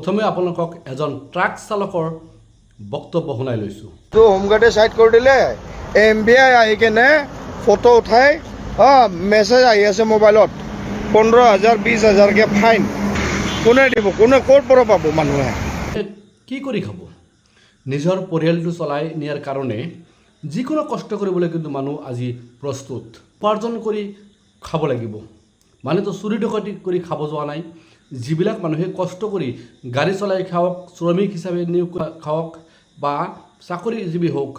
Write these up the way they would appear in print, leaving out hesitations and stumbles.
প্ৰথমে আপোনালোকক এজন ট্ৰাক চালকৰ বক্তব্য শুনাই লৈছোঁ। তো হোমগাৰ্ডে সাইড কৰি দিলে, MBI আহি কেনে ফটো উঠাই মেছেজ আহি আছে মোবাইলত 15,000 20,000কে ফাইন। কোনে দিব? কোনে ক'ৰ পৰা পাব? মানুহে কি কৰি খাব? নিজৰ পৰিয়ালটো চলাই নিয়াৰ কাৰণে যিকোনো কষ্ট কৰিবলৈ কিন্তু মানুহ আজি প্ৰস্তুত। উপাৰ্জন কৰি খাব লাগিব, মানুহতো চুৰি ডকাইতি কৰি খাব যোৱা নাই। যিবিলাক মানুহে কষ্ট কৰি গাড়ী চলাই খাওক, শ্ৰমিক হিচাপে নিয়োগ খাওক বা চাকৰিজীৱী হওক,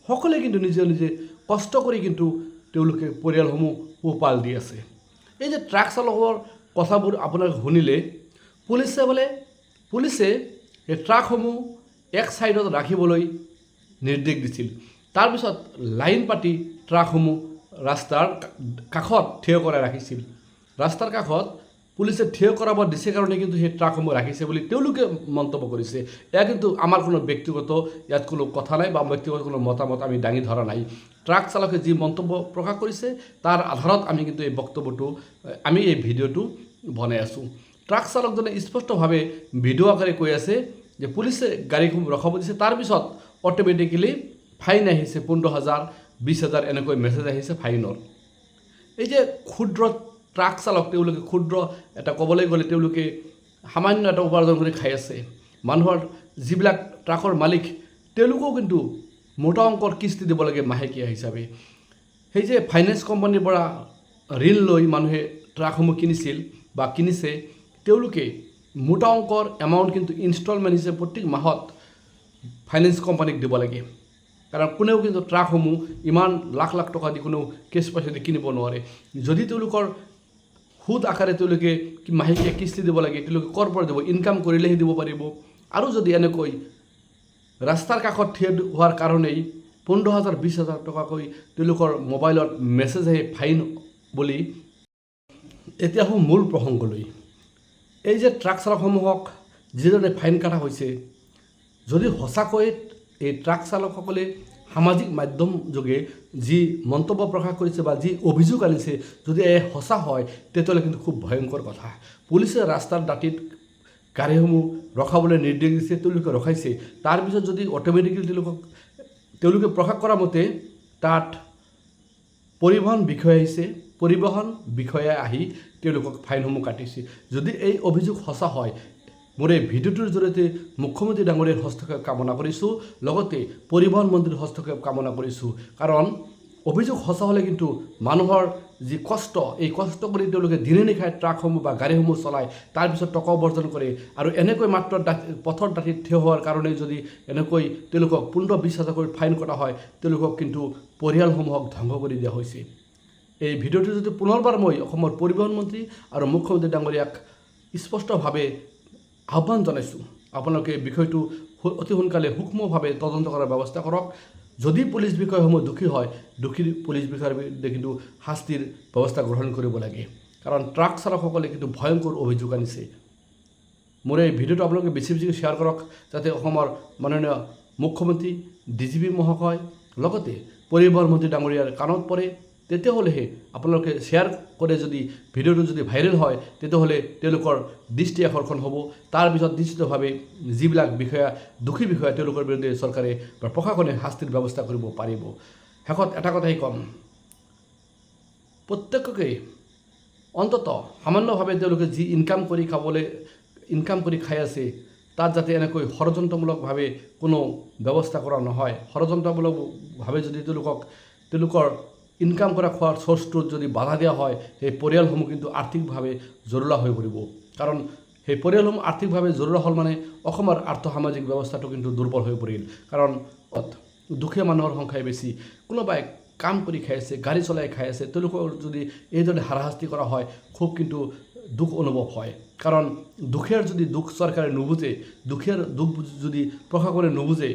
সকলোৱে কিন্তু নিজে নিজে কষ্ট কৰি কিন্তু তেওঁলোকে পৰিয়ালসমূহ পোহপাল দি আছে। এই যে ট্ৰাক চালকৰ কথাবোৰ আপোনাক শুনিলে, পুলিচে এই ট্ৰাকসমূহ এক ছাইডত ৰাখিবলৈ নিৰ্দেশ দিছিল। তাৰপিছত লাইন পাতি ট্ৰাকসমূহ ৰাস্তাৰ কাষত থিয় কৰাই ৰাখিছিল। ৰাস্তাৰ কাষত পুলিচে থিয় কৰাব দিছে কাৰণে কিন্তু সেই ট্ৰাকসমূহ ৰাখিছে বুলি তেওঁলোকে মন্তব্য কৰিছে। এয়া কিন্তু আমাৰ কোনো ব্যক্তিগত ইয়াত কোনো কথা নাই বা ব্যক্তিগত কোনো মতামত আমি দাঙি ধৰা নাই। ট্ৰাক চালকে যি মন্তব্য প্ৰকাশ কৰিছে তাৰ আধাৰত আমি কিন্তু এই ভিডিঅ'টো বনাই আছোঁ। ট্ৰাক চালকজনে স্পষ্টভাৱে ভিডিঅ' আকাৰে কৈ আছে যে পুলিচে গাড়ীসমূহ ৰখাব দিছে, তাৰপিছত অট'মেটিকেলি ফাইন আহিছে 15,000 20,000 এনেকৈ মেছেজ আহিছে ফাইনৰ। এই যে ক্ষুদ্ৰ ট্ৰাক চালক, তেওঁলোকে ক্ষুদ্ৰ এটা ক'বলৈ গ'লে তেওঁলোকে সামান্য এটা উপাৰ্জন কৰি খাই আছে। মানুহৰ যিবিলাক ট্ৰাকৰ মালিক তেওঁলোকেও কিন্তু মোটা অংকৰ কিস্তি দিব লাগে মাহেকীয়া হিচাপে। সেই যে ফাইনেন্স কোম্পানীৰ পৰা ঋণ লৈ মানুহে ট্ৰাকসমূহ কিনিছে, তেওঁলোকে মোটা অংকৰ এমাউণ্ট কিন্তু ইনষ্টলমেণ্ট হিচাপে প্ৰত্যেক মাহত ফাইনেন্স কোম্পানীক দিব লাগে। কাৰণ কোনেও কিন্তু ট্ৰাকসমূহ ইমান লাখ লাখ টকা দি কোনেও কেছ পইচা দি কিনিব নোৱাৰে। যদি তেওঁলোকৰ সুদ আকাৰে তেওঁলোকে মাহেকীয়া কিস্তি দিব লাগে, তেওঁলোকে ক'ৰ পৰা দিব? ইনকাম কৰিলেহে দিব পাৰিব। আৰু যদি এনেকৈ ৰাস্তাৰ কাষত থিয় হোৱাৰ কাৰণেই 15,000 20,000 টকাকৈ তেওঁলোকৰ মোবাইলত মেছেজ আহে ফাইন বুলি। এতিয়া আহোঁ মূল প্ৰসংগলৈ। এই যে ট্ৰাক চালকসমূহক যিধৰণে ফাইন কটা হৈছে, যদি সঁচাকৈ এই ট্ৰাক চালকসকলে সামাজিক মাধ্যম যোগে যি মন্তব্য প্ৰকাশ কৰিছে বা যি অভিযোগ আনিছে, যদি সঁচা হয় তেতিয়াহ'লে কিন্তু খুব ভয়ংকৰ কথা। পুলিচে ৰাস্তাৰ দাঁতিত গাড়ীসমূহ ৰখাবলৈ নিৰ্দেশ দিছে, তেওঁলোকে ৰখাইছে। তাৰপিছত যদি অট'মেটিকেলি তেওঁলোকে প্ৰকাশ কৰা মতে তাত পৰিবহণ বিষয়াই আহি তেওঁলোকক ফাইনসমূহ কাটিছে। যদি এই অভিযোগ সঁচা হয়, মোৰ এই ভিডিঅ'টোৰ জৰিয়তে মুখ্যমন্ত্ৰী ডাঙৰীয়াৰ হস্তক্ষেপ কামনা কৰিছোঁ, লগতে পৰিবহণ মন্ত্ৰীৰ হস্তক্ষেপ কামনা কৰিছোঁ। কাৰণ অভিযোগ সঁচা হ'লে কিন্তু মানুহৰ যি কষ্ট, এই কষ্ট কৰি তেওঁলোকে দিনে নিশাই ট্ৰাকসমূহ বা গাড়ীসমূহ চলায়, তাৰপিছত টকা উপাৰ্জন কৰে। আৰু এনেকৈ মাত্ৰ পথৰ দাঁতিত থিয় হোৱাৰ কাৰণে যদি এনেকৈ তেওঁলোকক 15,000 20,000 ফাইন কটা হয়, তেওঁলোকক কিন্তু পৰিয়ালসমূহক ধ্বংস কৰি দিয়া হৈছে। এই ভিডিঅ'টো যদি পুনৰবাৰ মই অসমৰ পৰিবহণ মন্ত্ৰী আৰু মুখ্যমন্ত্ৰী ডাঙৰীয়াক স্পষ্টভাৱে আহ্বান জনাইছোঁ, আপোনালোকে বিষয়টো অতি সোনকালে সূক্ষ্মভাৱে তদন্ত কৰাৰ ব্যৱস্থা কৰক। যদি পুলিচ বিষয়াসমূহ দোষী হয়, দোষী পুলিচ বিষয়াৰ বিৰুদ্ধে কিন্তু শাস্তিৰ ব্যৱস্থা গ্ৰহণ কৰিব লাগে। কাৰণ ট্ৰাক চালকসকলে কিন্তু ভয়ংকৰ অভিযোগ আনিছে। মোৰ এই ভিডিঅ'টো আপোনালোকে বেছি শ্বেয়াৰ কৰক, যাতে অসমৰ মাননীয় মুখ্যমন্ত্ৰী DGP মহোদয় লগতে পৰিবহণ মন্ত্ৰী ডাঙৰীয়াৰ কাণত পৰে। তেতিয়াহ'লেহে আপোনালোকে শ্বেয়াৰ কৰে, যদি ভিডিঅ'টো যদি ভাইৰেল হয় তেতিয়াহ'লে তেওঁলোকৰ দৃষ্টি আকৰ্ষণ হ'ব। তাৰপিছত নিশ্চিতভাৱে যিবিলাক দোষী বিষয়া তেওঁলোকৰ বিৰুদ্ধে চৰকাৰে বা প্ৰশাসনে শাস্তিৰ ব্যৱস্থা কৰিব পাৰিব। শেষত এটা কথাই ক'ম, প্ৰত্যেককে অন্ততঃ সামান্যভাৱে তেওঁলোকে যি ইনকাম কৰি খাই আছে, তাত যাতে এনেকৈ ষড়যন্ত্ৰমূলকভাৱে কোনো ব্যৱস্থা কৰা নহয়। ষড়যন্ত্ৰমূলকভাৱে যদি তেওঁলোকৰ ইনকাম কৰা খোৱাৰ চ'ৰ্চটোত যদি বাধা দিয়া হয়, সেই পৰিয়ালসমূহ কিন্তু আৰ্থিকভাৱে জৰুলা হৈ পৰিব। কাৰণ সেই পৰিয়ালসমূহ আৰ্থিকভাৱে জৰুলা হ'ল মানে অসমৰ আৰ্থসামাজিক ব্যৱস্থাটো কিন্তু দুৰ্বল হৈ পৰিল। কাৰণ দুখীয়া মানুহৰ সংখ্যাই বেছি। কোনোবাই কাম কৰি খাই আছে, গাড়ী চলাই খাই আছে, তেওঁলোকৰ যদি এইদৰে হাৰাশাস্তি কৰা হয়, খুব কিন্তু দুখ অনুভৱ হয়। কাৰণ দুখীয়াৰ যদি দুখ চৰকাৰে নুবুজে, দুখীয়াৰ দুখ যদি প্ৰশাসনে নুবুজে,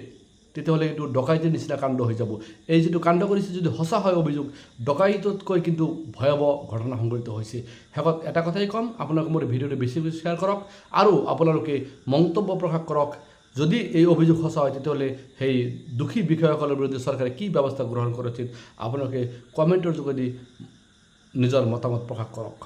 তেতিয়াহ'লে এইটো ডকাইতিৰ নিচিনা কাণ্ড হৈ যাব। এই যিটো কাণ্ড কৰিছে যদি সঁচা হয় অভিযোগ, ডকাইতকৈ কিন্তু ভয়াৱহ ঘটনা সংঘটিত হৈছে। শেষত এটা কথাই ক'ম, আপোনালোকে মোৰ ভিডিঅ'টো বেছি শ্বেয়াৰ কৰক আৰু আপোনালোকে মন্তব্য প্ৰকাশ কৰক। যদি এই অভিযোগ সঁচা হয় তেতিয়াহ'লে সেই দোষী বিষয়াসকলৰ বিৰুদ্ধে চৰকাৰে কি ব্যৱস্থা গ্ৰহণ কৰা উচিত, আপোনালোকে কমেণ্টৰ যোগেদি নিজৰ মতামত প্ৰকাশ কৰক।